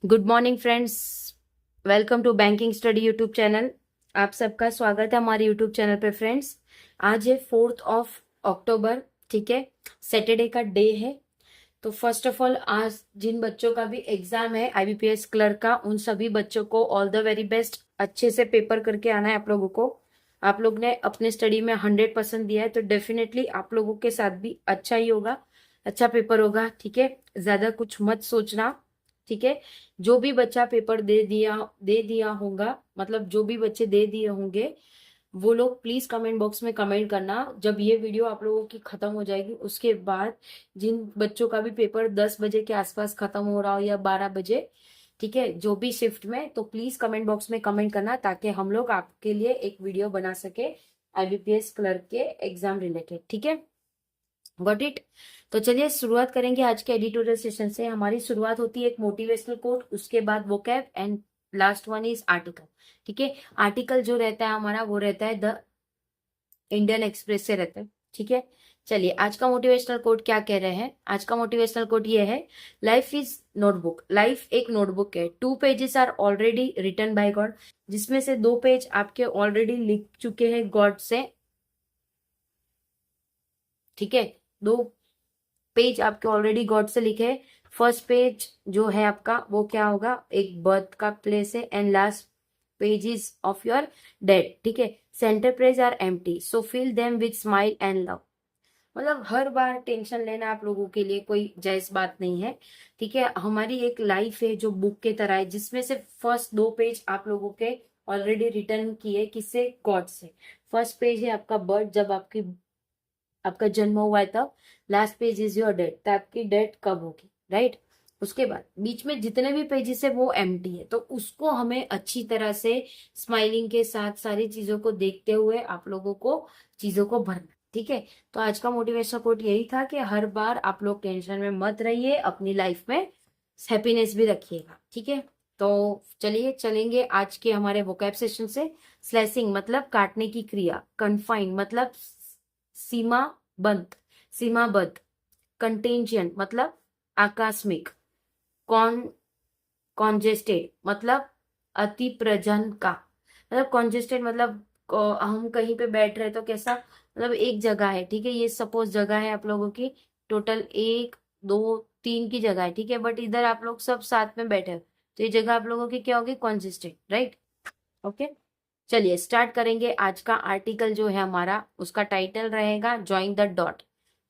Good morning friends, welcome to banking study YouTube channel. आप सबका स्वागत है हमारे यूट्यूब चैनल पे फ्रेंड्स। आज है 4 अक्टूबर, ठीक है, सैटरडे का डे है। तो फर्स्ट ऑफ ऑल, आज जिन बच्चों का भी एग्जाम है आईबीपीएस क्लर्क का, उन सभी बच्चों को ऑल द वेरी बेस्ट। अच्छे से पेपर करके आना है आप लोगों को। आप लोग ने अपने स्टडी में 100% दिया है, तो डेफिनेटली आप लोगों के साथ भी अच्छा ही होगा, अच्छा पेपर होगा, ठीक है। ज्यादा कुछ मत सोचना, ठीक है। जो भी बच्चा पेपर दे दिया होगा, मतलब जो भी बच्चे दे दिए होंगे, वो लोग प्लीज कमेंट बॉक्स में कमेंट करना। जब ये वीडियो आप लोगों की खत्म हो जाएगी उसके बाद, जिन बच्चों का भी पेपर 10 बजे के आसपास खत्म हो रहा हो या 12 बजे, ठीक है, जो भी शिफ्ट में, तो प्लीज कमेंट बॉक्स में कमेंट करना ताकि हम लोग आपके लिए एक वीडियो बना सके आईबीपीएस क्लर्क के एग्जाम रिलेटेड, ठीक है। Got it. तो चलिए शुरुआत करेंगे आज के एडिटोरियल सेशन से। हमारी शुरुआत होती है एक मोटिवेशनल कोट, उसके बाद vocab and last one is article, ठीक है। आर्टिकल जो रहता है हमारा वो रहता है द इंडियन एक्सप्रेस से रहता है, ठीक है। चलिए आज का मोटिवेशनल कोट क्या कह रहे हैं। आज का मोटिवेशनल कोट ये है, लाइफ इज नोटबुक। लाइफ एक नोटबुक है, 2 pages are already written by God, जिसमें से 2 पेज आपके ऑलरेडी लिख चुके हैं गॉड से, ठीक है। 2 पेज आपके ऑलरेडी गॉड से लिखे हैं। फर्स्ट पेज जो है आपका वो क्या होगा, एक बर्थ का प्लेस है, and last pages of your dead, ठीक है। Centre page are empty, so fill them with smile and love. मतलब हर बार टेंशन लेना आप लोगों के लिए कोई जायज बात नहीं है, ठीक है। हमारी एक लाइफ है जो बुक के तरह है, जिसमें से फर्स्ट 2 पेज आप लोगों के ऑलरेडी रिटर्न किए, किससे, गॉड से। फर्स्ट पेज है आपका बर्थ, जब आपका जन्म हुआ है तब। Last page is your death, तो आपकी डेथ कब होगी, राइट। उसके बाद बीच में जितने भी पेजेस है वो एम्प्टी है, तो उसको हमें अच्छी तरह से स्माइलिंग के साथ सारी चीजों को देखते हुए आप लोगों को चीजों को भरना, ठीक है। तो आज का मोटिवेशनल कोट यही था कि हर बार आप लोग टेंशन में मत रहिए, अपनी लाइफ में हैप्पीनेस भी रखिएगा, ठीक है। तो चलिए चलेंगे आज के हमारे वोकैब सेशन से। स्लाइसिंग मतलब काटने की क्रिया, कन्फाइन मतलब सीमाबद्ध, सीमाबद्ध। कंटेंजियन मतलब आकस्मिक। कॉन कॉन्जेस्टेड मतलब अति प्रजन का, मतलब कॉन्जेस्टेड मतलब हम कहीं पे बैठ रहे तो कैसा, मतलब एक जगह है, ठीक है। ये सपोज जगह है आप लोगों की, टोटल 1 2 3 की जगह है, ठीक है, बट इधर आप लोग सब साथ में बैठे हो, तो ये जगह आप लोगों की क्या होगी, कॉन्जेस्टेड, राइट। ओके। चलिए स्टार्ट करेंगे। आज का आर्टिकल जो है हमारा, उसका टाइटल रहेगा ज्वाइन द डॉट।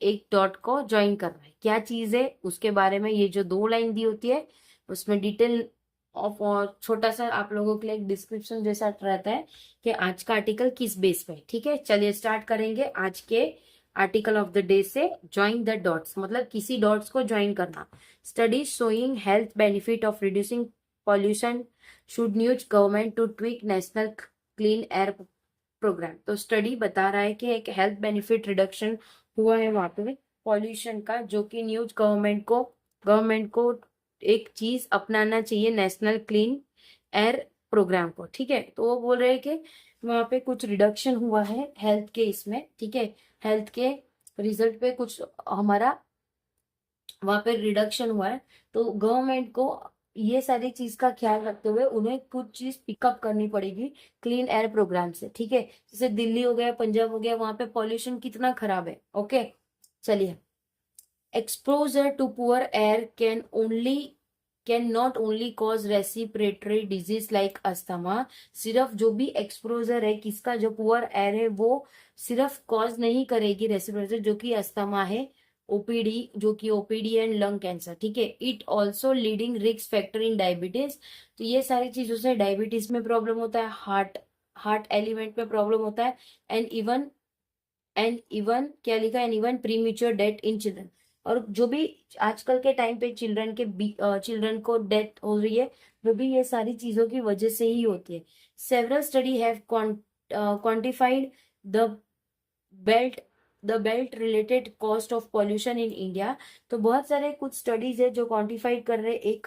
एक डॉट को ज्वाइन करना है, क्या चीज है उसके बारे में ये जो 2 लाइन दी होती है उसमें डिटेल ऑफ, और छोटा सा आप लोगों के लिए एक डिस्क्रिप्शन जैसा रहता है कि आज का आर्टिकल किस बेस पे, ठीक है। चलिए स्टार्ट करेंगे आज के आर्टिकल ऑफ द डे से। ज्वाइन द डॉट्स मतलब किसी डॉट्स को ज्वाइन करना। Study showing health benefit of reducing pollution should nudge government to tweak national clean air programme. तो स्टडी बता रहा है कि एक हेल्थ बेनिफिट रिडक्शन हुआ है वहां पे पॉल्यूशन का, जो कि न्यूज गवर्नमेंट को एक चीज अपनाना चाहिए, नेशनल क्लीन एयर प्रोग्राम को, ठीक है। तो वो बोल रहे हैं कि वहां पे कुछ रिडक्शन हुआ है हेल्थ के इसमें, ठीक है। हेल्थ के रिजल्ट पे कुछ हमारा वहां पे रिडक्शन हुआ है, तो गवर्नमेंट को ये सारी चीज का ख्याल रखते हुए उन्हें कुछ चीज पिकअप करनी पड़ेगी क्लीन एयर प्रोग्राम से, ठीक है। जैसे दिल्ली हो गया, पंजाब हो गया, वहां पे पॉल्यूशन कितना खराब है, ओके। चलिए, exposure to poor air can not only cause respiratory disease like asthma. सिर्फ जो भी एक्सपोजर है किसका, जो पुअर एयर है, वो सिर्फ कॉज नहीं करेगी रेस्पिरेटरी, जो कि अस्थमा है, ओपीडी, जो कि ओपीडी एंड लंग कैंसर, ठीक है। It also leading risk factor in diabetes. तो ये सारी चीजों से डायबिटीज में प्रॉब्लम होता है, हार्ट हार्ट एलिमेंट में प्रॉब्लम होता है, एंड इवन क्या लिखा है, and even premature death in children. और जो भी आजकल के टाइम पे चिल्ड्रन को डेथ हो रही है, वो भी ये सारी चीजों की वजह से ही होती है। Several study have quantified the belt the belt related cost of pollution in India. तो बहुत सारे कुछ स्टडीज है जो क्वांटिफाई कर रहे एक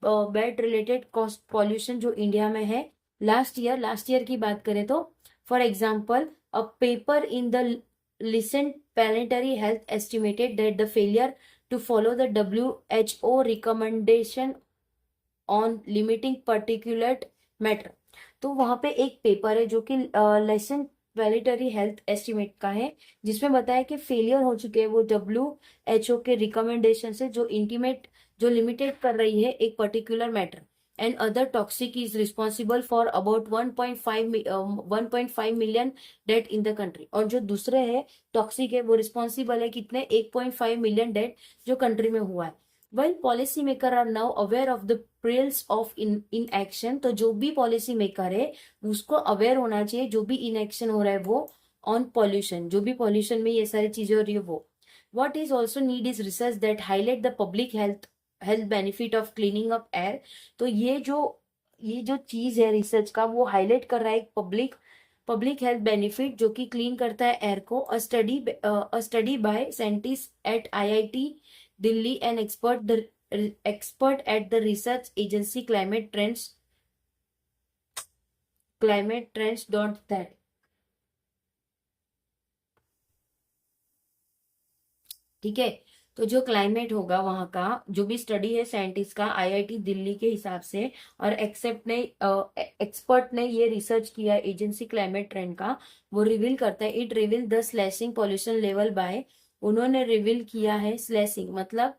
बेल्ट रिलेटेड कॉस्ट पॉल्यूशन जो इंडिया में है। लास्ट ईयर की बात करें तो, for example, a paper in the Lancet Planetary Health estimated that the failure to follow the WHO recommendation on limiting particular matter. तो वहां पे एक पेपर है जो कि लेसन प्लेनेटरी हेल्थ एस्टिमेट का है, जिसमें बताया कि फेलियर हो चुके हैं वो WHO के रिकमेंडेशन से, जो इंटीमेट जो लिमिटेड कर रही है एक particular matter, and other toxic is responsible for about 1.5 million death in the country. और जो दूसरे है टॉक्सिक है वो रिस्पॉन्सिबल है कितने 1.5 मिलियन डेथ जो कंट्री में हुआ है। Well policy maker are now aware of the perils of inaction. तो जो भी पॉलिसी मेकर है उसको अवेयर होना चाहिए जो भी इन एक्शन हो रहा है वो ऑन पॉल्यूशन, जो भी पॉल्यूशन में ये सारी चीजें हो रही है वो। What is also need is research that highlight the public health benefit of cleaning up air. तो ये जो चीज है रिसर्च का वो हाईलाइट कर रहा है एक पब्लिक हेल्थ बेनिफिट जो कि क्लीन करता है एयर को। अ study by scientist at IIT Delhi and expert at the research agency climate trends.that। ठीक है, तो जो क्लाइमेट होगा वहां का जो भी स्टडी है साइंटिस्ट का IIT दिल्ली के हिसाब से, और एक्सपर्ट ने ये रिसर्च किया एजेंसी क्लाइमेट ट्रेंड का, वो रिवील करता है it reveal the slashing pollution level bye. उन्होंने रिवील किया है स्लेसिंग का मतलब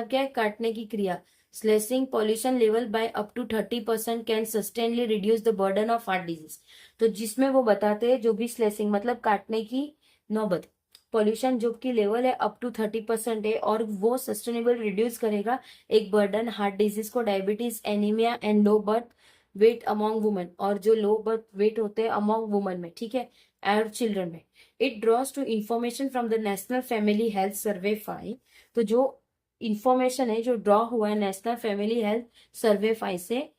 क्या है, काटने की क्रिया। Slashing pollution level by up to 30% can sustainably reduce the burden of heart disease. तो जिसमें वो बताते हैं जो भी स्लेसिंग मतलब काटने की नौबत, पॉल्यूशन जो की लेवल है अप टू 30% है और वो सस्टेनेबल रिड्यूस करेगा एक बर्डन हार्ट डिजीज को, diabetes, anaemia and low birth weight among women, और जो लो बर्थ वेट होते हैं अमॉन्ग वुमेन में, ठीक है, और चिल्ड्रन में। It draws to information from the national family health survey 5। तो जो इंफॉर्मेशन है जो ड्रॉ हुआ है नेशनल फैमिली हेल्थ सर्वे 5 से,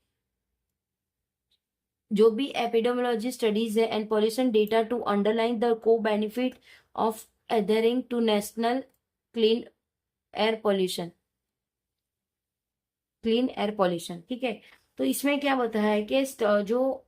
जो भी एपिडेमियोलॉजी स्टडीज है and pollution data to underline the co benefit of adhering to national clean air pollution ठीक है। तो इसमें क्या बताया है कि जो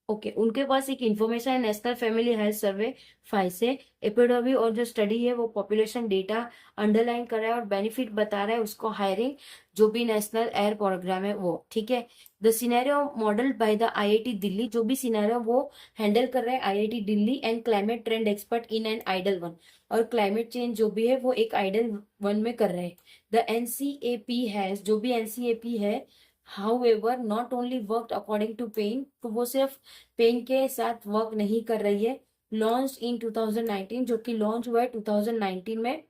उनके पास एक इंफॉर्मेशन है नेशनल फैमिली हेल्थ सर्वे 5 से, एपिडेमी और जो स्टडी है वो पॉपुलेशन डेटा अंडरलाइन कर रहा है और बेनिफिट बता रहा है उसको हायरिंग जो भी नेशनल एयर प्रोग्राम है वो, ठीक है। The scenario model by the IIT Delhi, जो भी सिनेरियो वो हैंडल कर रहे हैं IIT Delhi and climate trend expert in and idol one, और क्लाइमेट चेंज जो भी है वो एक आइडल वन में कर रहे हैं। द NCAP हैज, जो भी NCAP है, however not only worked according to pen, तो वो सिर्फ पेन के साथ वर्क नहीं कर रही है। लॉन्च इन 2019, जो कि लॉन्च हुआ है 2019 में।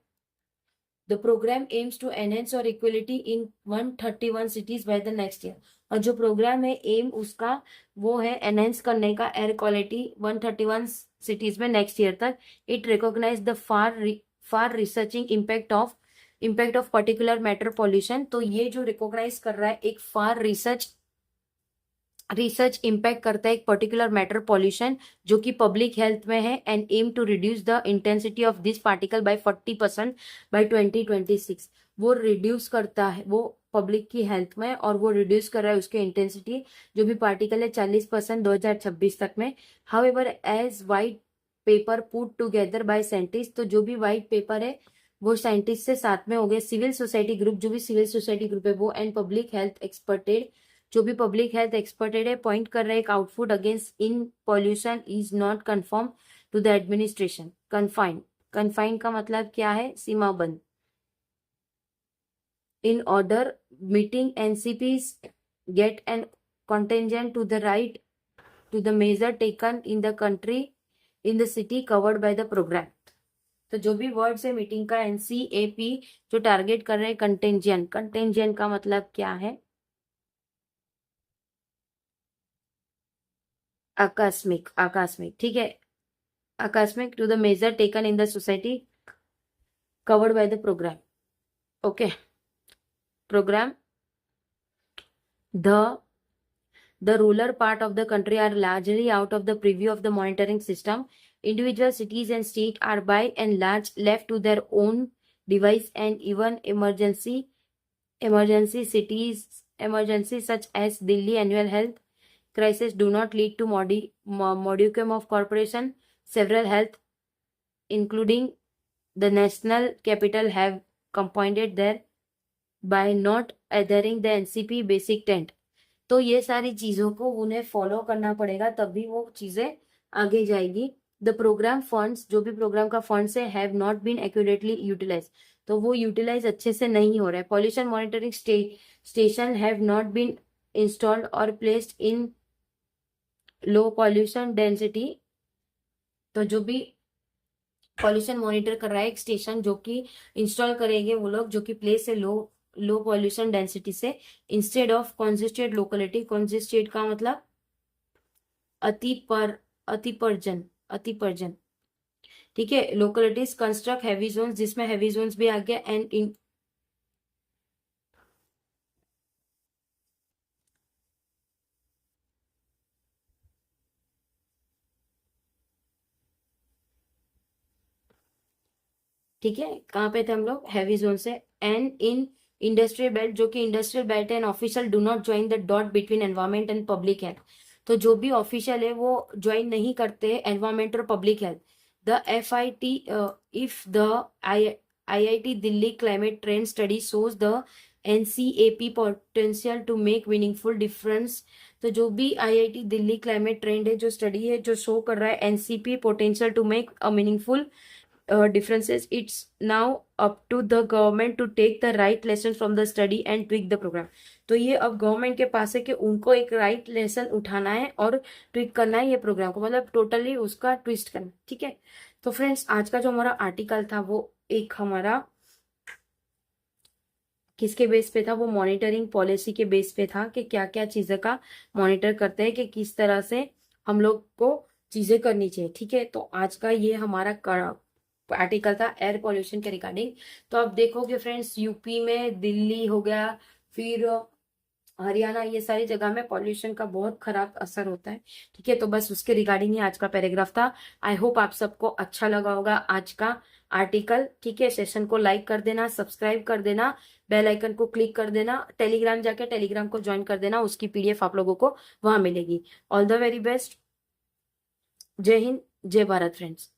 The program aims to enhance air equality in 131 cities by the next year. और जो प्रोग्राम है एम उसका वो है एनहेंस करने का एयर क्वालिटी 131 सिटीज में नेक्स्ट ईयर तक। It recognise the far researching impact of particular matter pollution. तो ये जो रिकॉग्नाइज कर रहा है एक फार रिसर्च इम्पैक्ट करता है एक पर्टिकुलर मैटर पॉल्यूशन जो कि पब्लिक हेल्थ में है, and aim to reduce the intensity of this particle by 40% by 2026। वो रिड्यूस करता है वो पब्लिक की हेल्थ में, और वो रिड्यूस कर रहा है उसके इंटेंसिटी जो भी पार्टिकल है 40% 2026 तक में। However as white paper put together by scientist, तो जो भी वाइट पेपर है वो साइंटिस्ट से साथ में हो गए सिविल सोसाइटी ग्रुप, जो भी सिविल सोसाइटी ग्रुप है वो, एंड पब्लिक हेल्थ एक्सपर्टेड, जो भी पब्लिक हेल्थ एक्सपर्टेड है, पॉइंट कर रहे हैं output against in pollution is not confirm to the administration. Confine का मतलब क्या है, सीमाबंद। In order meeting NCPs get an contingent to the right to the measure taken in the country in the city covered by the program। तो जो भी words है meeting का NCAP जो टारगेट कर रहे हैं कंटेंजेंट का मतलब क्या है, आकस्मिक, ठीक है, आकस्मिक to the major taken in the society covered by the programme. Okay, programme the rural part of the country are largely out of the purview of the monitoring system. Individual cities and states are by and large left to their own device, and even emergencies such as Delhi annual health crisis do not lead to modicum of corporation. Several health, including the national capital, have compounded there by not adhering the NCP basic tenet. तो ये सारी चीजों को उन्हें follow करना पड़ेगा, तभी वो चीजें आगे जाएगी। द प्रोग्राम फंड्स, जो भी प्रोग्राम का फंड्स है, have not been accurately utilize, तो वो यूटिलाइज अच्छे से नहीं हो रहा है। Pollution monitoring station have not been installed और placed in low pollution density. तो जो भी पॉल्यूशन मॉनिटर कर रहा है एक स्टेशन, जो कि इंस्टॉल करेंगे वो लोग, जो कि प्लेस है लो पॉल्यूशन डेंसिटी से, instead of congested locality. Congested का मतलब अति पर अति परजन, ठीक है। लोकेलिटीज कंस्ट्रक्ट हैवी जोन्स, जिसमें हैवी जोन्स भी आ गया, एंड इन ठीक है, कहाँ पे थे हम लोग, हैवी जोन से। एंड इन इंडस्ट्रियल बेल्ट, जो कि industrial belt and official do not join the dot between environment and public health. तो जो भी ऑफिशियल है वो ज्वाइन नहीं करते एनवायरमेंट और public health. The FIT, if the IIT Delhi climate trend study shows the NCAP potential to make meaningful difference. तो जो भी IIT दिल्ली क्लाइमेट ट्रेंड है, जो स्टडी है, जो शो कर रहा है NCP potential to make a meaningful differences, it's now up to the government to take the right lessons from the study and tweak the program। तो ये अब गवर्नमेंट के पास है कि उनको एक राइट लेसन उठाना है और ट्विक करना है ये प्रोग्राम को, मतलब टोटली उसका ट्विस्ट करना, ठीक है। तो फ्रेंड्स, आज का जो हमारा आर्टिकल था वो एक हमारा किसके बेस पे था, वो मॉनिटरिंग पॉलिसी के बेस पे था कि क्या क्या चीजें का मॉनिटर करते हैं, कि किस तरह से हम लोग को चीजें करनी चाहिए, ठीक है। तो आज का ये हमारा आर्टिकल था एयर पॉल्यूशन के रिगार्डिंग। तो अब देखोगे फ्रेंड्स, यूपी में, दिल्ली हो गया, फिर हरियाणा, ये सारी जगह में पॉल्यूशन का बहुत खराब असर होता है, ठीक है। तो बस उसके रिगार्डिंग ही आज का पैराग्राफ था। आई होप आप सबको अच्छा लगा होगा आज का आर्टिकल, ठीक है। सेशन को लाइक कर देना, सब्सक्राइब कर देना, बेल आइकन को क्लिक कर देना, टेलीग्राम जाके टेलीग्राम को ज्वाइन कर देना, उसकी PDF आप लोगों को वहां मिलेगी। All the very best. जय हिंद, जय भारत फ्रेंड्स।